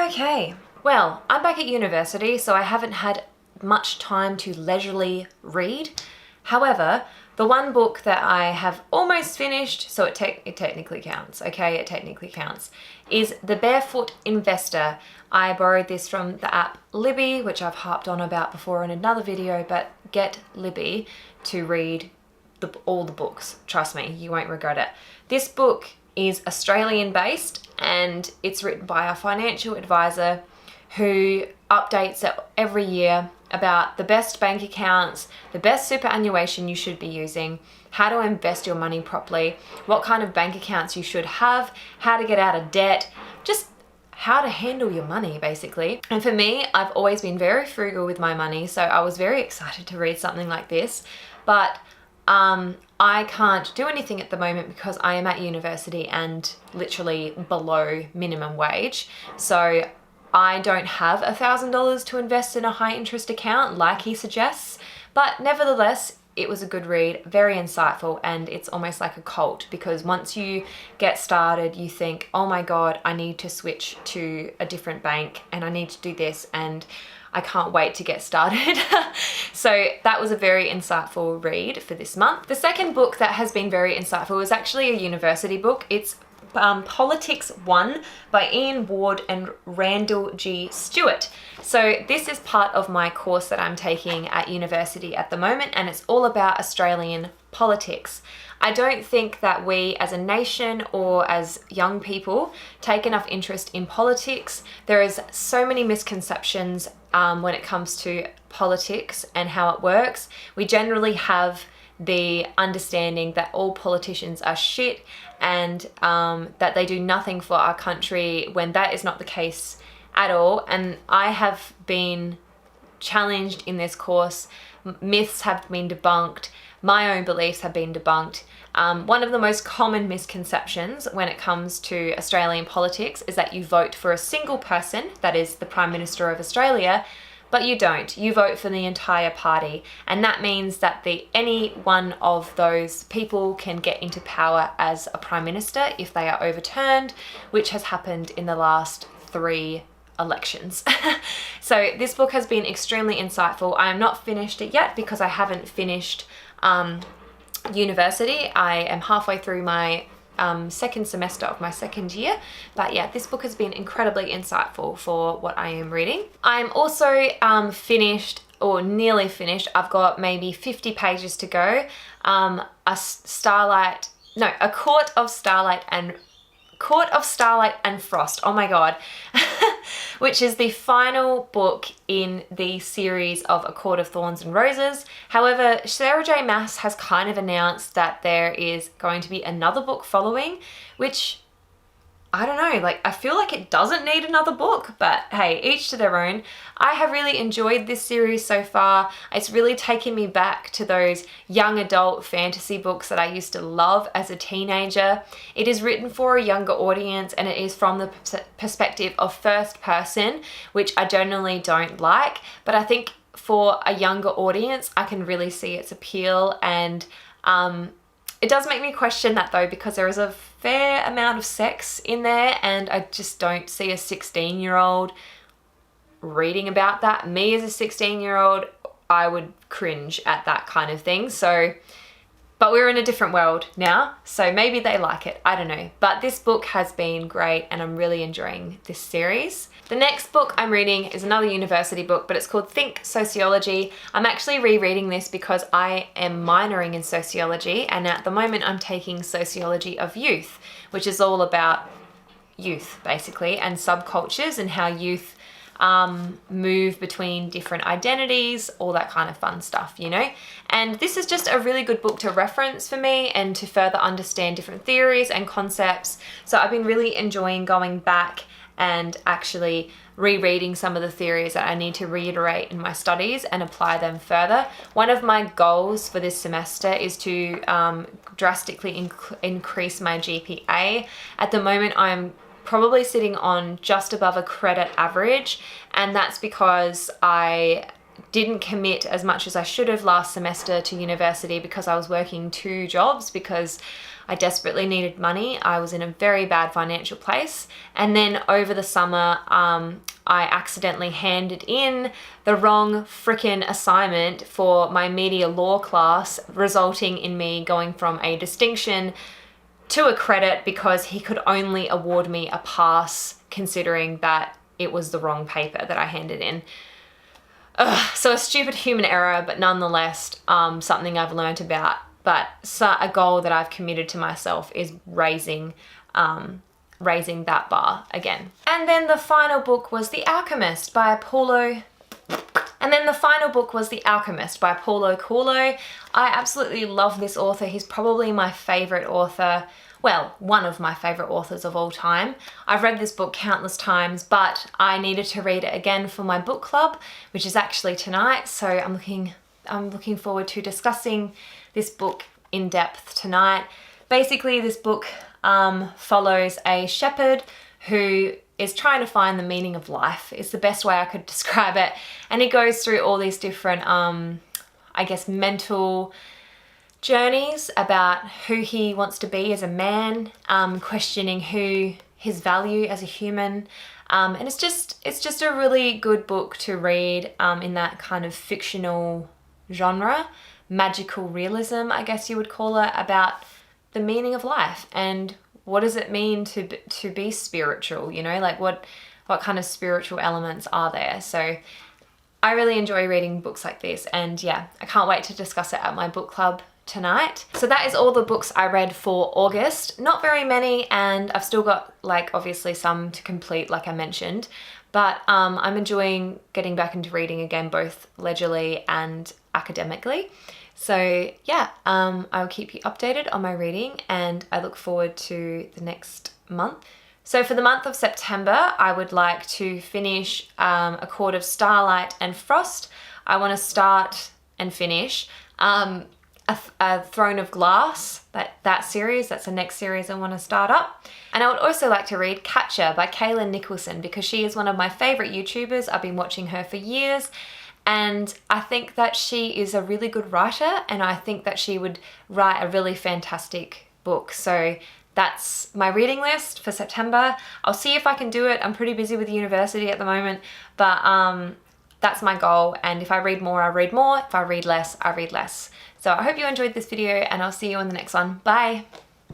Okay, well, I'm back at university, so I haven't had much time to leisurely read. However, the one book that I have almost finished, so it technically counts, okay, it technically counts, is The Barefoot Investor. I borrowed this from the app Libby, which I've harped on about before in another video, but get Libby to read all the books. Trust me, you won't regret it. This book is Australian based and it's written by a financial advisor who updates it every year about the best bank accounts, the best superannuation you should be using, how to invest your money properly, what kind of bank accounts you should have, how to get out of debt, just how to handle your money basically. And for me, I've always been very frugal with my money, so I was very excited to read something like this. But I can't do anything at the moment because I am at university and literally below minimum wage. So I don't have $1,000 to invest in a high interest account like he suggests, but nevertheless, it was a good read, very insightful, and it's almost like a cult because once you get started, you think, oh my God, I need to switch to a different bank and I need to do this and I can't wait to get started. So that was a very insightful read for this month. The second book that has been very insightful is actually a university book. It's Politics 1 by Ian Ward and Randall G. Stewart. So this is part of my course that I'm taking at university at the moment, and it's all about Australian politics. I don't think that we as a nation or as young people take enough interest in politics. There is so many misconceptions when it comes to politics and how it works. We generally have the understanding that all politicians are shit and that they do nothing for our country, when that is not the case at all. And I have been challenged in this course. Myths have been debunked. My own beliefs have been debunked. One of the most common misconceptions when it comes to Australian politics is that you vote for a single person, that is the Prime Minister of Australia, but you don't. You vote for the entire party, and that means that any one of those people can get into power as a Prime Minister if they are overturned, which has happened in the last 3 elections. So this book has been extremely insightful. I am not finished it yet because I haven't finished university. I am halfway through my second semester of my second year, but yeah, this book has been incredibly insightful for what I am reading. I'm also finished or nearly finished. I've got maybe 50 pages to go. A Court of Starlight and Frost. Oh my God. Which is the final book in the series of A Court of Thorns and Roses. However, Sarah J. Maas has kind of announced that there is going to be another book following, which I don't know, like I feel like it doesn't need another book, but hey, each to their own. I have really enjoyed this series so far. It's really taken me back to those young adult fantasy books that I used to love as a teenager. It is written for a younger audience and it is from the perspective of first person, which I generally don't like, but I think for a younger audience, I can really see its appeal. And it does make me question that though, because there is a fair amount of sex in there and I just don't see a 16-year-old reading about that. Me as a 16-year-old, I would cringe at that kind of thing. So, but we're in a different world now, so maybe they like it, I don't know. But this book has been great and I'm really enjoying this series. The next book I'm reading is another university book, but it's called Think Sociology. I'm actually rereading this because I am minoring in sociology, and at the moment I'm taking Sociology of Youth, which is all about youth basically and subcultures and how youth move between different identities, all that kind of fun stuff, you know? And this is just a really good book to reference for me and to further understand different theories and concepts. So I've been really enjoying going back and actually rereading some of the theories that I need to reiterate in my studies and apply them further. One of my goals for this semester is to drastically increase my GPA. At the moment, I'm probably sitting on just above a credit average, and that's because I didn't commit as much as I should have last semester to university because I was working 2 jobs because I desperately needed money. I was in a very bad financial place. And then over the summer, I accidentally handed in the wrong frickin' assignment for my media law class, resulting in me going from a distinction to a credit because he could only award me a pass considering that it was the wrong paper that I handed in. So a stupid human error, but nonetheless something I've learned about. But a goal that I've committed to myself is raising that bar again. And then the final book was The Alchemist by Paulo Coelho. I absolutely love this author. He's probably my favorite author. Well, one of my favorite authors of all time. I've read this book countless times, but I needed to read it again for my book club, which is actually tonight. So I'm looking forward to discussing this book in depth tonight. Basically, this book follows a shepherd who is trying to find the meaning of life. It's the best way I could describe it. And he goes through all these different, I guess, mental journeys about who he wants to be as a man, questioning his value as a human. And it's just a really good book to read in that kind of fictional genre, magical realism, I guess you would call it, about the meaning of life and what does it mean to be spiritual, you know, like what kind of spiritual elements are there. So I really enjoy reading books like this, and yeah, I can't wait to discuss it at my book club tonight. So that is all the books I read for August. Not very many, and I've still got like obviously some to complete like I mentioned, but I'm enjoying getting back into reading again, both leisurely and academically. So yeah, I'll keep you updated on my reading, and I look forward to the next month. So for the month of September, I would like to finish A Court of Starlight and Frost. I want to start and finish a Throne of Glass, that series. That's the next series I want to start up. And I would also like to read Catcher by Kaylin Nicholson because she is one of my favorite YouTubers. I've been watching her for years, and I think that she is a really good writer, and I think that she would write a really fantastic book. So that's my reading list for September. I'll see if I can do it. I'm pretty busy with university at the moment, but that's my goal. And if I read more, I read more. If I read less, I read less. So I hope you enjoyed this video, and I'll see you in the next one. Bye.